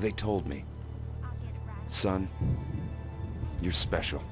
They told me, son, you're special.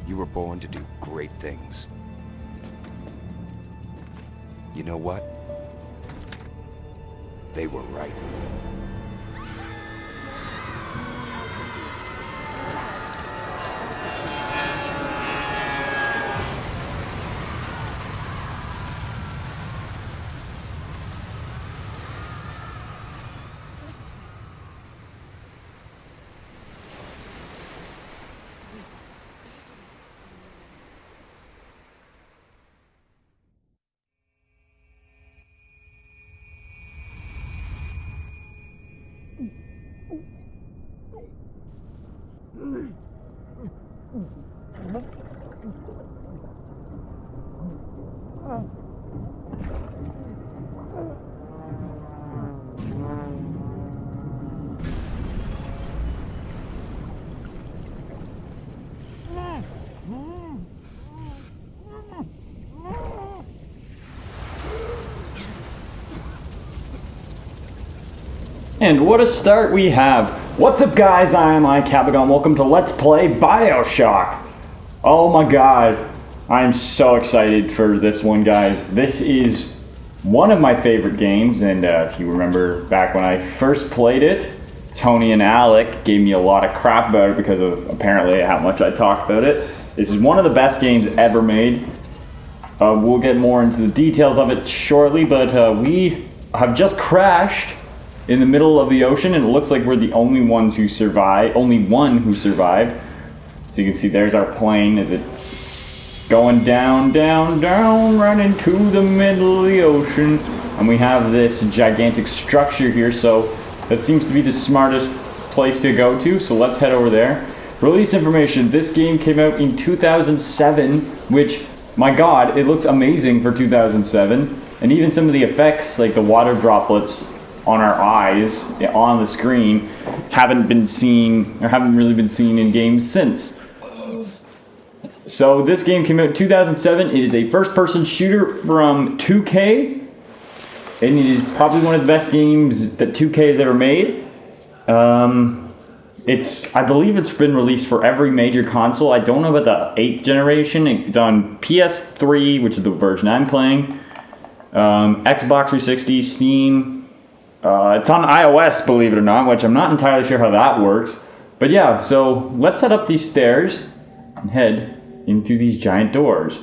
You were born to do great things. You know what? They were right. And what a start we have. What's up, guys? I am iCabagon. Welcome to Let's Play Bioshock. Oh my god. I'm so excited for this one, guys. This is one of my favorite games, and if you remember back when I first played it, Tony and Alec gave me a lot of crap about it because of apparently how much I talked about it. This is one of the best games ever made. We'll get more into the details of it shortly, but we have just crashed in the middle of the ocean, and it looks like we're the only ones who survived. Only one who survived. So you can see there's our plane as it's going down, down, down, right into the middle of the ocean. And we have this gigantic structure here, so that seems to be the smartest place to go to. So let's head over there. Release information. This game came out in 2007, which, my god, it looks amazing for 2007. And even some of the effects, like the water droplets on our eyes on the screen, haven't really been seen in games since. So this game came out in 2007. It is a first-person shooter from 2K, and it is probably one of the best games that 2K has ever made. I believe it's been released for every major console. I don't know about the 8th generation. It's on PS3, which is the version I'm playing, Xbox 360, Steam. It's on iOS, believe it or not, which I'm not entirely sure how that works. But yeah, so let's head up these stairs and head into these giant doors.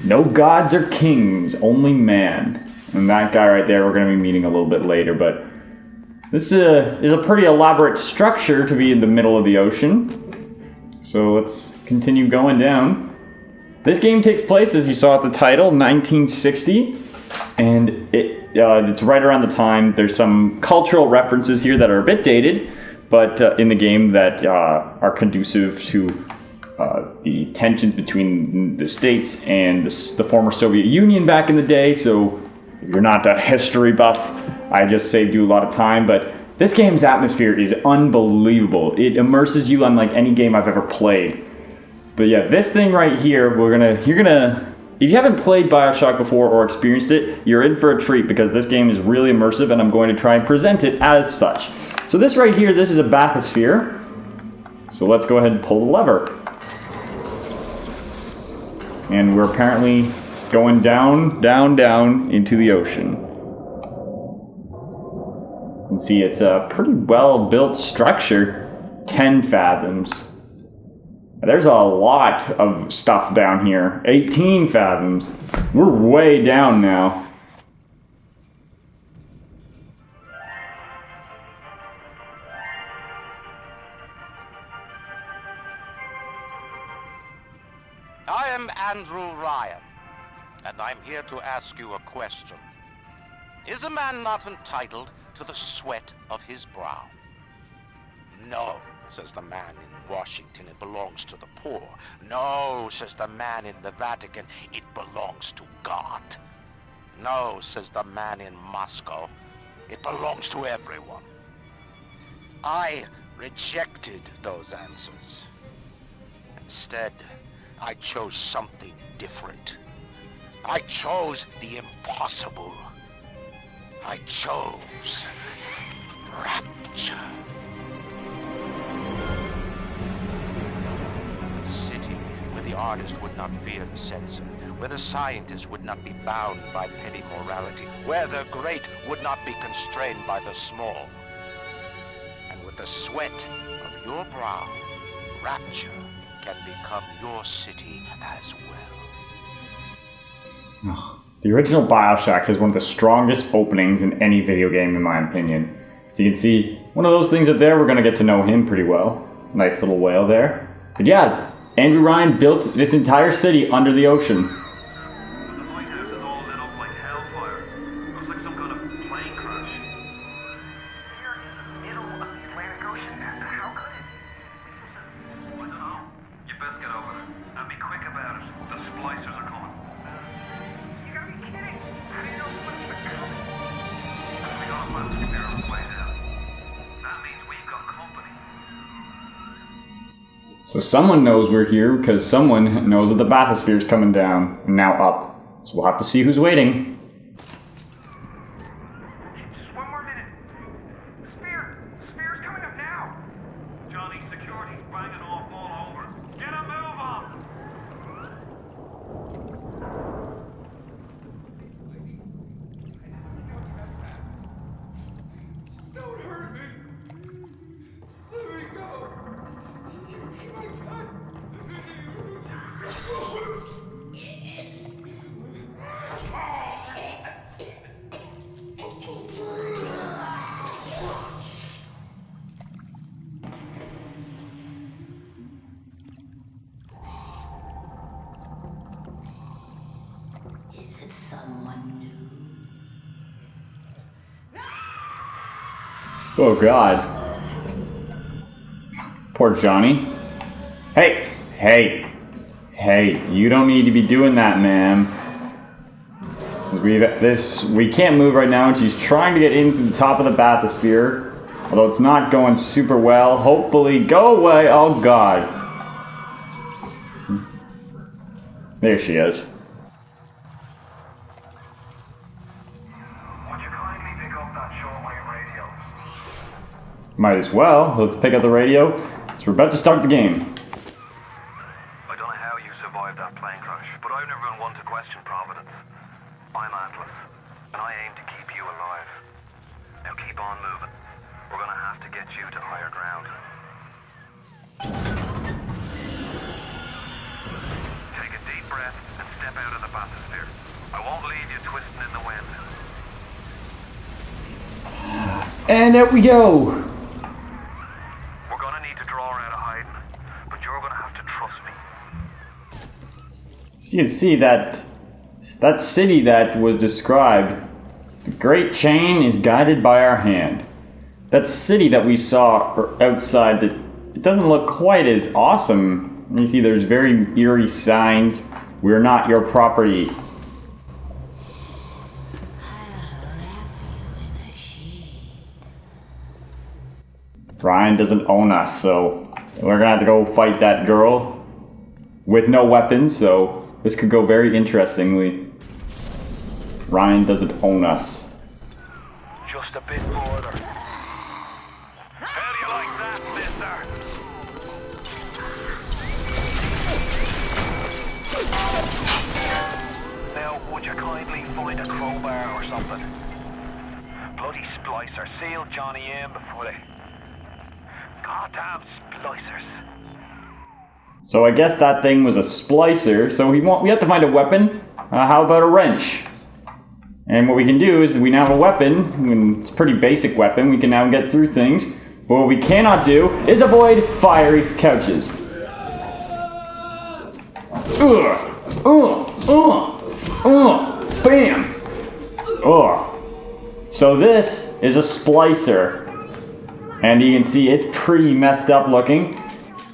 No gods or kings, only man. And that guy right there we're going to be meeting a little bit later, but this is a pretty elaborate structure to be in the middle of the ocean. So let's continue going down. This game takes place, as you saw at the title, 1960, and it's right around the time. There's some cultural references here that are a bit dated, but in the game that are conducive to the tensions between the states and the former Soviet Union back in the day. So if you're not a history buff, I just saved you a lot of time, but this game's atmosphere is unbelievable. It immerses you unlike any game I've ever played. But yeah, this thing right here, if you haven't played Bioshock before or experienced it, you're in for a treat because this game is really immersive and I'm going to try and present it as such. So this right here, this is a bathysphere. So let's go ahead and pull the lever. And we're apparently going down, down, down into the ocean. You can see it's a pretty well-built structure, 10 fathoms. There's a lot of stuff down here. 18 fathoms. We're way down now. I am Andrew Ryan, and I'm here to ask you a question. Is a man not entitled to the sweat of his brow? No, says the man in Washington, it belongs to the poor. No, says the man in the Vatican, it belongs to God. No, says the man in Moscow, it belongs to everyone. I rejected those answers. Instead, I chose something different. I chose the impossible. I chose Rapture. A city where the artist would not fear the censor, where the scientist would not be bound by petty morality, where the great would not be constrained by the small. And with the sweat of your brow, Rapture can become your city as well. The original Bioshock has one of the strongest openings in any video game, in my opinion. So you can see one of those things up there, we're going to get to know him pretty well. Nice little whale there. But yeah, Andrew Ryan built this entire city under the ocean. So someone knows we're here because someone knows that the bathysphere is coming down and now up. So we'll have to see who's waiting. Just one more minute. The sphere's coming up now. Johnny, security's banging off all over. Get a move on. Just don't hurt me. Just let me go. My God. Is it someone new? Oh God. Poor Johnny. Hey, you don't need to be doing that, ma'am. We can't move right now, and she's trying to get into the top of the bathysphere. Although it's not going super well. Hopefully, go away. Oh God. There she is. Would you kindly pick up that shortwave radio? Might as well. Let's pick up the radio. So we're about to start the game. I don't know how you survived that plane crash, but I've never been one to question Providence. I'm Atlas, and I aim to keep you alive. Now keep on moving. We're gonna have to get you to higher ground. Take a deep breath and step out of the bathysphere. I won't leave you twisting in the wind. And out we go. We're gonna need to draw her out of hiding, but you're gonna have to trust me. So you can see that city that was described, the Great Chain is guided by our hand. That city that we saw outside, it doesn't look quite as awesome. You see there's very eerie signs. We're not your property. Ryan doesn't own us, so we're gonna have to go fight that girl with no weapons, so this could go very interestingly. Ryan doesn't own us. Just a bit further. How do you like that, mister? Now, would you kindly find a crowbar or something? Bloody splicer sealed Johnny in before they... Goddamn splicers. So I guess that thing was a splicer, so we have to find a weapon. How about a wrench? And what we can do is we now have a weapon, and it's a pretty basic weapon, we can now get through things. But what we cannot do is avoid fiery couches. Bam! So this is a splicer. And you can see it's pretty messed up looking.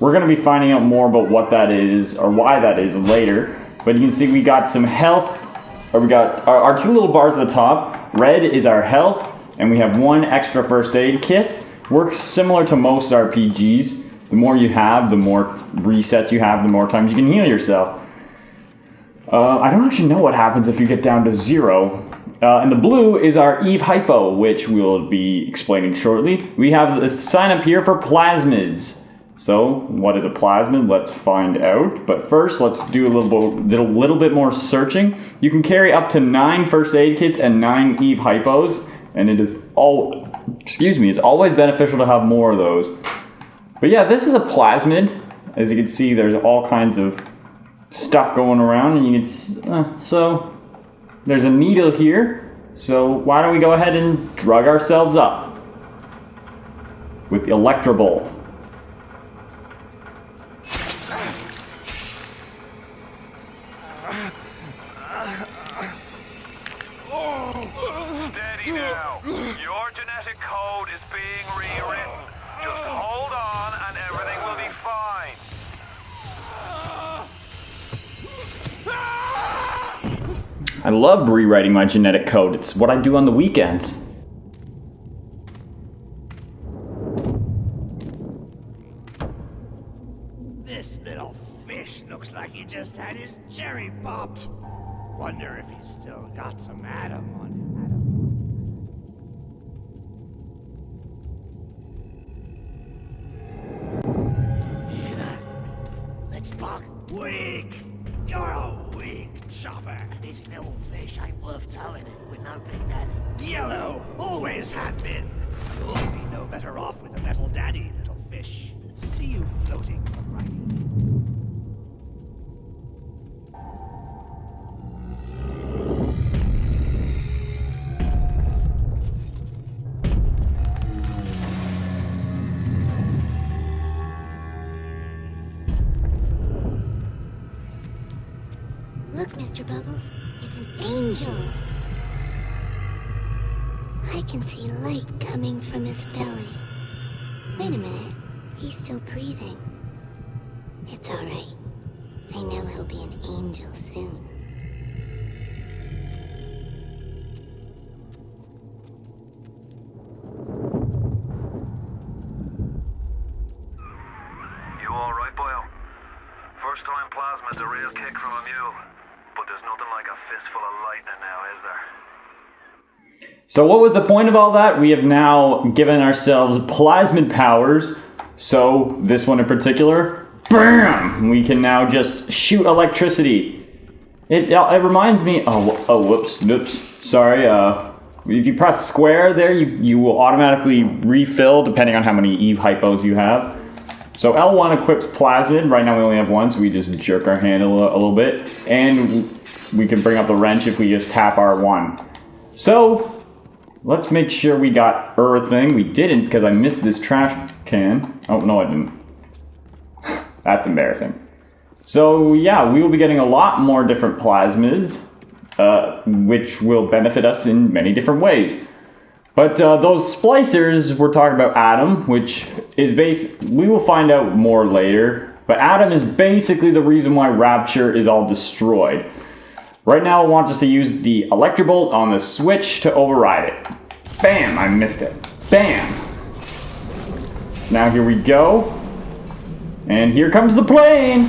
We're going to be finding out more about what that is, or why that is later. But you can see we got some health. Or we got our two little bars at the top. Red is our health, and we have one extra first aid kit. Works similar to most RPGs. The more you have, the more resets you have, the more times you can heal yourself. I don't actually know what happens if you get down to 0. And the blue is our Eve Hypo, which we'll be explaining shortly. We have a sign up here for plasmids. So, what is a plasmid? Let's find out. But first, let's do a little bit more searching. You can carry up to 9 first aid kits and 9 Eve Hypos, and it is it's always beneficial to have more of those. But yeah, this is a plasmid. As you can see, there's all kinds of stuff going around, and you can so there's a needle here. So why don't we go ahead and drug ourselves up with the Electrobolt. Steady now. Your genetic code is being rewritten. Just hold on and everything will be fine. I love rewriting my genetic code. It's what I do on the weekends. This little fish looks like he just had his cherry popped. Wonder if he's still got some Adam on him. Let's buck. Weak! You're a weak chopper. This little fish ain't worth towing it with no big daddy. Yellow! Always have been. You'll be no better off with a metal daddy, little fish. See you floating right. Look, Mr. Bubbles, it's an angel. I can see light coming from his belly. Wait a minute, he's still breathing. It's all right. I know he'll be an angel soon. You alright, Boyle? First time plasmid's a real kick from a mule. But there's nothing like a fistful of lightning now, is there? So what was the point of all that? We have now given ourselves plasmid powers. So this one in particular, BAM! We can now just shoot electricity. It reminds me. Whoops. Sorry. If you press square there, you will automatically refill depending on how many Eve Hypos you have. So L1 equips plasmid. Right now we only have one, so we just jerk our hand a little bit. And we can bring up the wrench if we just tap R1. So let's make sure we got everything. We didn't because I missed this trash can. Oh, no I didn't. That's embarrassing. So yeah, we will be getting a lot more different plasmids, which will benefit us in many different ways. But those splicers, we're talking about Adam, which is we will find out more later. But Adam is basically the reason why Rapture is all destroyed. Right now it wants us to use the Electrobolt on the switch to override it. Bam! I missed it. Bam! So now here we go. And here comes the plane!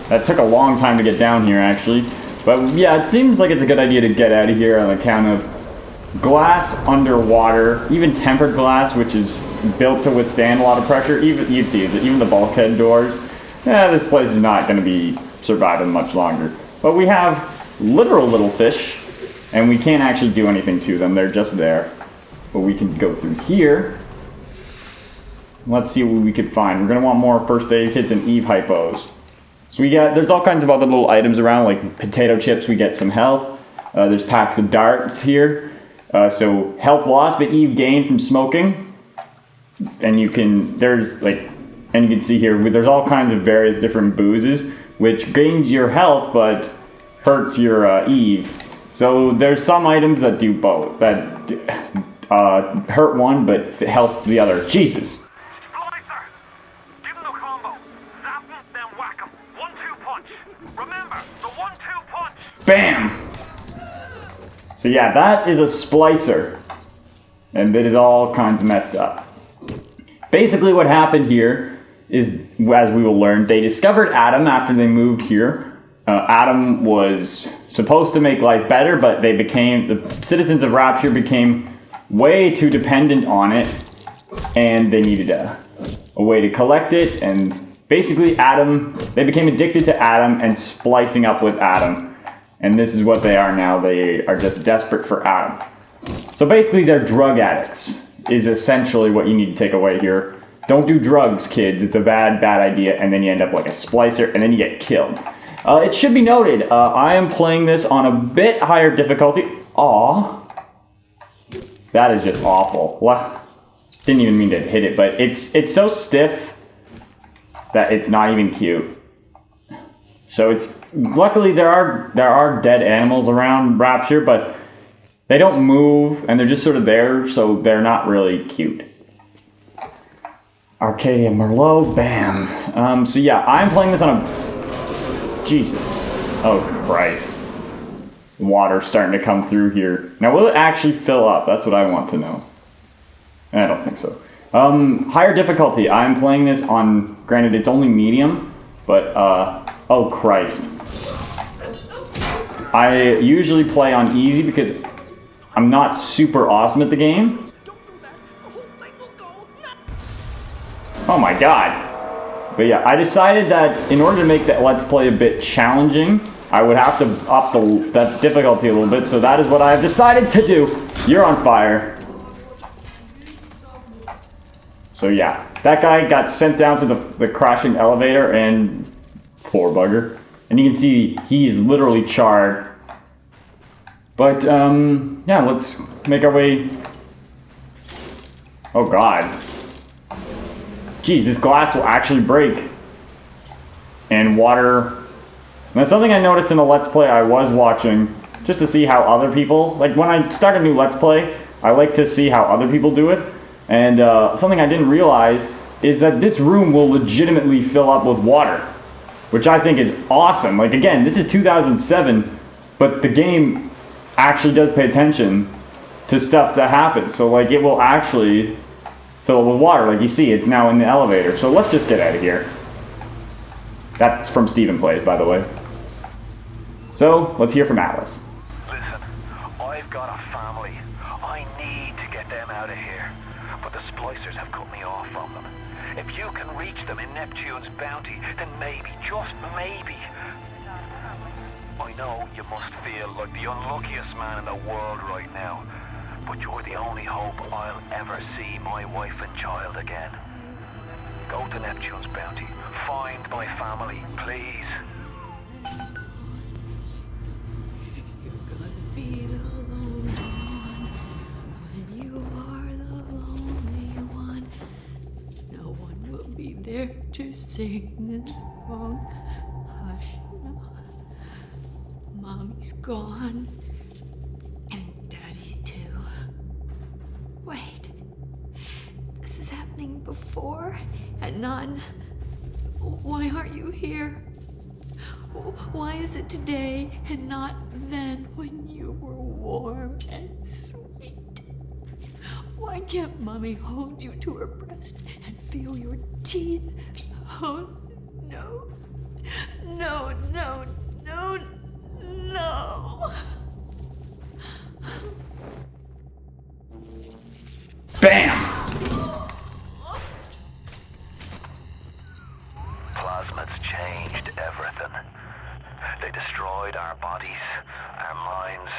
That took a long time to get down here, actually. But yeah, it seems like it's a good idea to get out of here on account of glass underwater, even tempered glass, which is built to withstand a lot of pressure. You'd see that even the bulkhead doors. Yeah, this place is not going to be surviving much longer. But we have literal little fish, and we can't actually do anything to them. They're just there. But we can go through here. Let's see what we could find. We're going to want more first aid kits and Eve Hypos. So there's all kinds of other little items around, like potato chips. We get some health. There's packs of darts here. So health loss, but Eve gain from smoking. And you can see here, there's all kinds of various different boozes, which gains your health, but hurts your Eve. So there's some items that do both, that hurt one, but health the other. Jesus. Splicer! Give him the combo. Zap him, then whack him. 1-2 punch. Remember, the 1-2 punch. Bam! So yeah, that is a splicer. And it is all kinds of messed up. Basically what happened here is, as we will learn, they discovered Adam after they moved here. Adam was supposed to make life better, but the citizens of Rapture became way too dependent on it, and they needed a way to collect it, and basically they became addicted to Adam and splicing up with Adam, and this is what they are now. They are just desperate for Adam. So basically they're drug addicts, is essentially what you need to take away here. Don't do drugs, kids. It's a bad idea, and then you end up like a splicer, and then you get killed. It should be noted, I am playing this on a bit higher difficulty. Aw. That is just awful. Didn't even mean to hit it, but it's so stiff that it's not even cute. So luckily there are dead animals around Rapture, but they don't move, and they're just sort of there, so they're not really cute. Arcadia Merlot, bam. So yeah, I'm playing this on a... Jesus. Oh, Christ. Water's starting to come through here. Now, will it actually fill up? That's what I want to know. I don't think so. Higher difficulty. I'm playing this on... Granted, it's only medium, but, oh, Christ. I usually play on easy because I'm not super awesome at the game. Oh my god. But yeah, I decided that in order to make that Let's Play a bit challenging, I would have to up that difficulty a little bit, so that is what I have decided to do. You're on fire. So yeah, that guy got sent down to the crashing elevator, and poor bugger. And you can see he is literally charred. But, yeah, let's make our way... Oh god. Geez, this glass will actually break. And water... Now, something I noticed in a Let's Play I was watching, just to see how other people... Like, when I start a new Let's Play, I like to see how other people do it. And something I didn't realize is that this room will legitimately fill up with water. Which I think is awesome. Like, again, this is 2007, but the game actually does pay attention to stuff that happens. So, like, it will actually... fill it with water. Like you see, it's now in the elevator. So let's just get out of here. That's from Stephen Plays, by the way. So, let's hear from Atlas. Listen, I've got a family. I need to get them out of here. But the splicers have cut me off from them. If you can reach them in Neptune's bounty, then maybe, just maybe... I know you must feel like the unluckiest man in the world right now. But you're the only hope I'll ever see my wife and child again. Go to Neptune's bounty. Find my family, please. You're gonna be the lonely one when you are the lonely one. No one will be there to sing this song. Hush now. Mommy's gone. Wait, this is happening before and none. Why aren't you here? Why is it today and not then when you were warm and sweet? Why can't Mommy hold you to her breast and feel your teeth? Oh, no. No, no, no, no. Bam! Plasmids changed everything. They destroyed our bodies, our minds.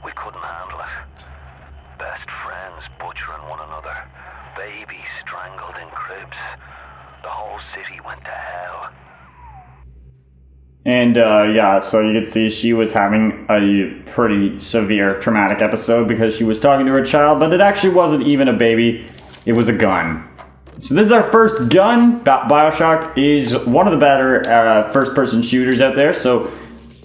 We couldn't handle it. Best friends butchering one another. Babies strangled in cribs. The whole city went to hell. And, yeah, so you could see she was having a pretty severe traumatic episode because she was talking to her child, but it actually wasn't even a baby, it was a gun. So this is our first gun. Bioshock is one of the better first-person shooters out there, so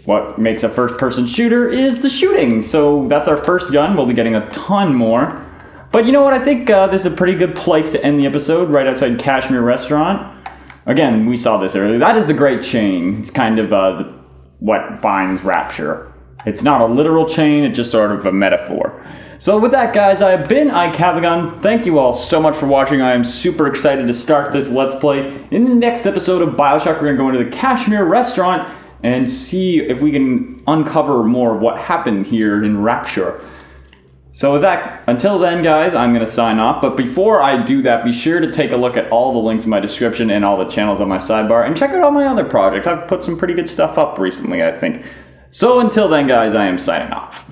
what makes a first-person shooter is the shooting. So that's our first gun, we'll be getting a ton more. But you know what, I think this is a pretty good place to end the episode, right outside Kashmir Restaurant. Again, we saw this earlier. That is the Great Chain. It's kind of what binds Rapture. It's not a literal chain, it's just sort of a metaphor. So with that, guys, I have been iCavigon. Thank you all so much for watching. I am super excited to start this Let's Play. In the next episode of Bioshock, we're going to go into the Kashmir Restaurant, and see if we can uncover more of what happened here in Rapture. So with that, until then guys, I'm going to sign off, but before I do that, be sure to take a look at all the links in my description and all the channels on my sidebar, and check out all my other projects. I've put some pretty good stuff up recently, I think. So until then guys, I am signing off.